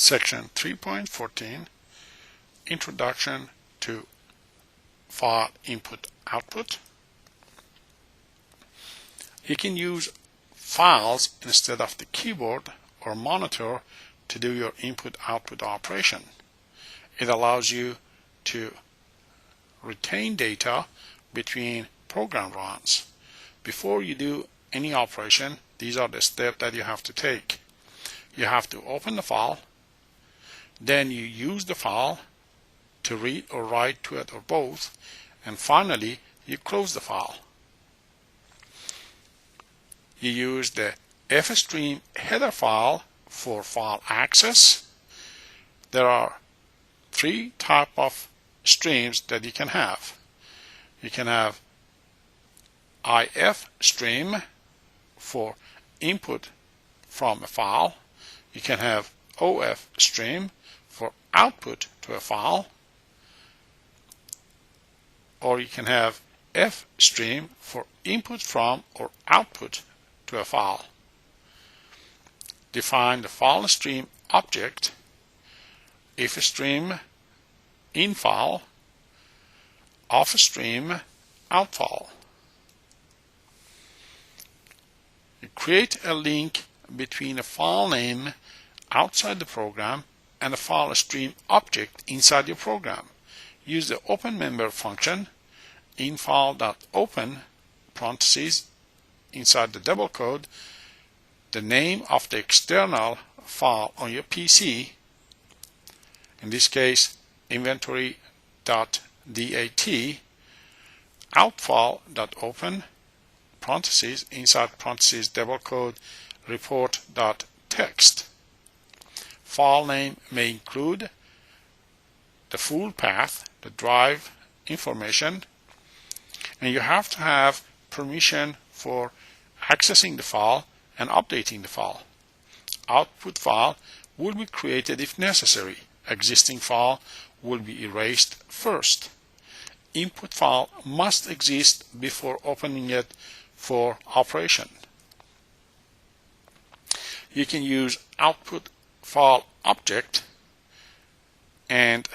Section 3.14 Introduction to File Input-Output. You can use files instead of the keyboard or monitor to do your input-output operation. It allows you to retain data between program runs. Before you do any operation, these are the steps that you have to take. You have to open the file, then you use the file to read or write to it or both, and finally you close the file. You use the FStream header file for file access. There are three types of streams that you can have. You can have IF stream for input from a file. You can have OF stream for output to a file, or you can have F stream for input from or output to a file. Define the file stream object, if stream in file, off stream out file. You create a link between a file name outside the program and a file stream object inside your program. Use the open member function in file.open parentheses inside the double quote the name of the external file on your PC, in this case inventory.dat, outfile.open parentheses inside parentheses double quote report.txt. File name may include the full path, the drive information, and you have to have permission for accessing the file and updating the file. Output file will be created if necessary. Existing file will be erased first. Input file must exist before opening it for operation. You can use output file object and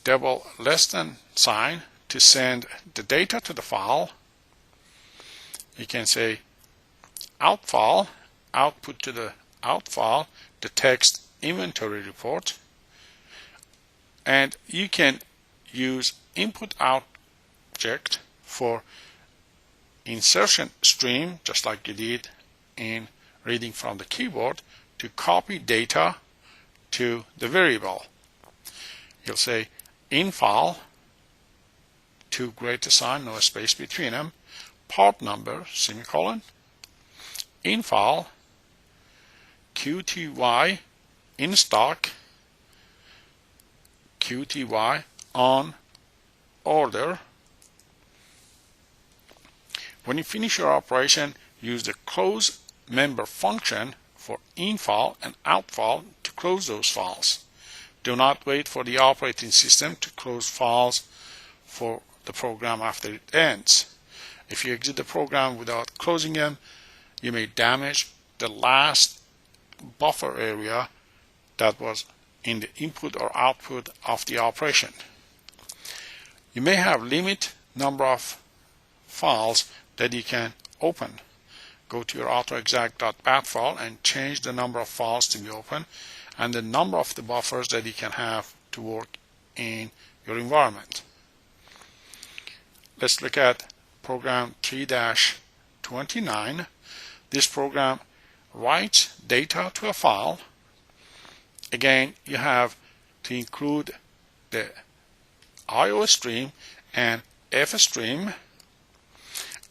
double less than sign to send the data to the file. You can say out file, output to the out file, the text inventory report, and you can use input object for insertion stream, just like you did in reading from the keyboard, to copy data to the variable. You'll say in file, two greater sign, no space between them, part number, semicolon, in file, QTY in stock, QTY on order. When you finish your operation, use the close member function for in file and out file to close those files. Do not wait for the operating system to close files for the program after it ends. If you exit the program without closing them, you may damage the last buffer area that was in the input or output of the operation. You may have limit number of files that you can open. Go to your autoexec.bat file and change the number of files to be open and the number of the buffers that you can have to work in your environment. Let's look at program 3-29. This program writes data to a file. Again, you have to include the IO stream and F stream.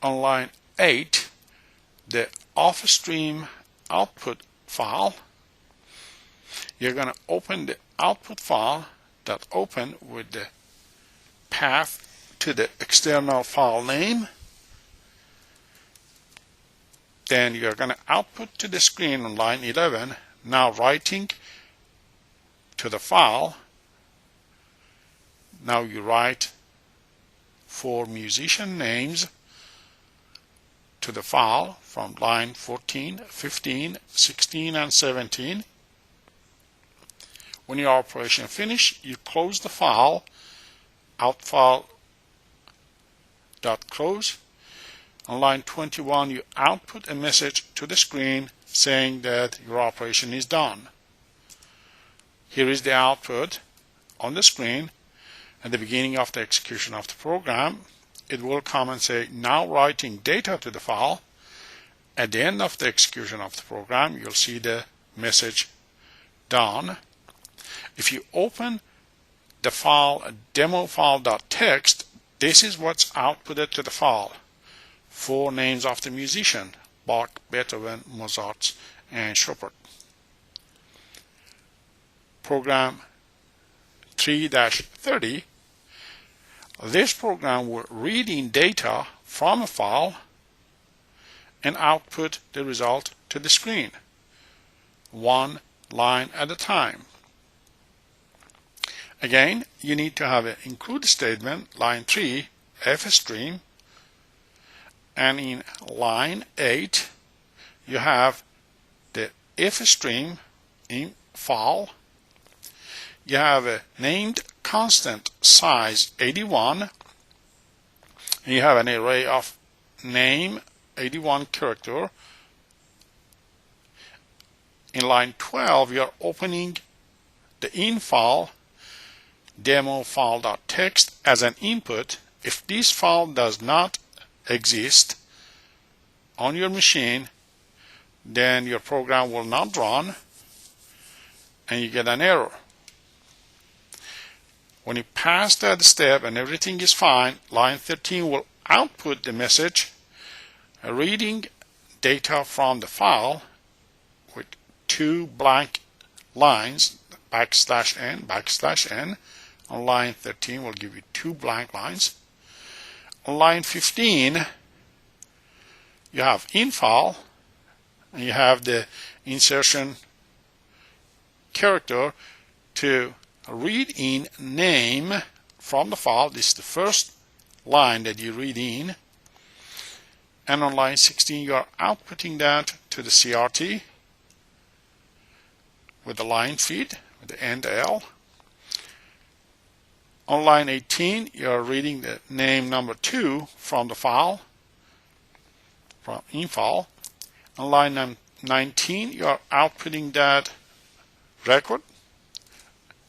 On line 8, the off stream output file. You're going to open the output file that open with the path to the external file name. Then you're going to output to the screen on line 11, now writing to the file. Now you write 4 musician names to the file from line 14, 15, 16, and 17. When your operation finished, you close the file, outfile.close. On line 21, you output a message to the screen saying that your operation is done. Here is the output on the screen. At the beginning of the execution of the program, it will come and say, now writing data to the file. At the end of the execution of the program, you'll see the message done. If you open the file demo file.txt, this is what's outputted to the file. 4 names of the musician: Bach, Beethoven, Mozart, and Chopin. Program 3-30. This program will read in data from a file and output the result to the screen, 1 line at a time. Again, you need to have an include statement, line 3, fstream, and in line 8, you have the fstream in file. You have a named constant size 81, and you have an array of name 81 character. In line 12, you are opening the in file demo file.txt as an input. If this file does not exist on your machine, then your program will not run and you get an error. When you pass that step and everything is fine, line 13 will output the message reading data from the file with 2 blank lines, \n. On line 13 will give you 2 blank lines. On line 15, you have in file, and you have the insertion character to read in name from the file. This is the first line that you read in. And on line 16, you are outputting that to the CRT with the line feed, with the end L. On line 18, you are reading the name number 2 from the file, from in file. On line 19, you are outputting that record,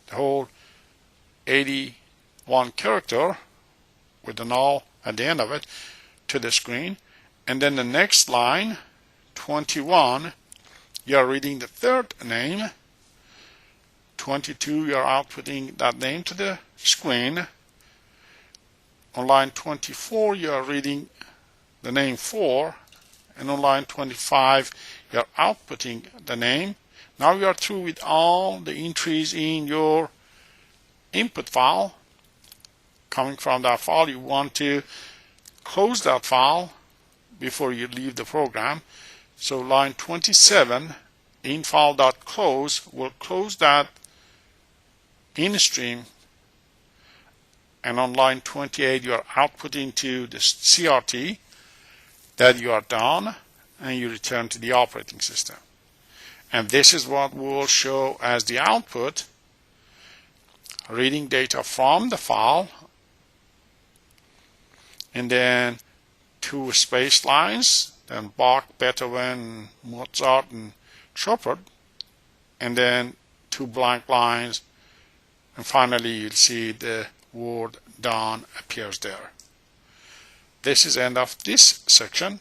the whole 81 character with the null at the end of it, to the screen. And then the next line, 21, you are reading the third name. 22, you are outputting that name to the screen. On line 24, you are reading the name 4. And on line 25, you are outputting the name. Now you are through with all the entries in your input file. Coming from that file, you want to close that file before you leave the program. So line 27, infile.close, will close that in-stream, and on line 28 you are outputting to the CRT that you are done, and you return to the operating system. And this is what we will show as the output, reading data from the file, and then 2 space lines, then Bach, Beethoven, Mozart, and Chopin, and then 2 blank lines. And finally, you'll see the word done appears there. This is the end of this section.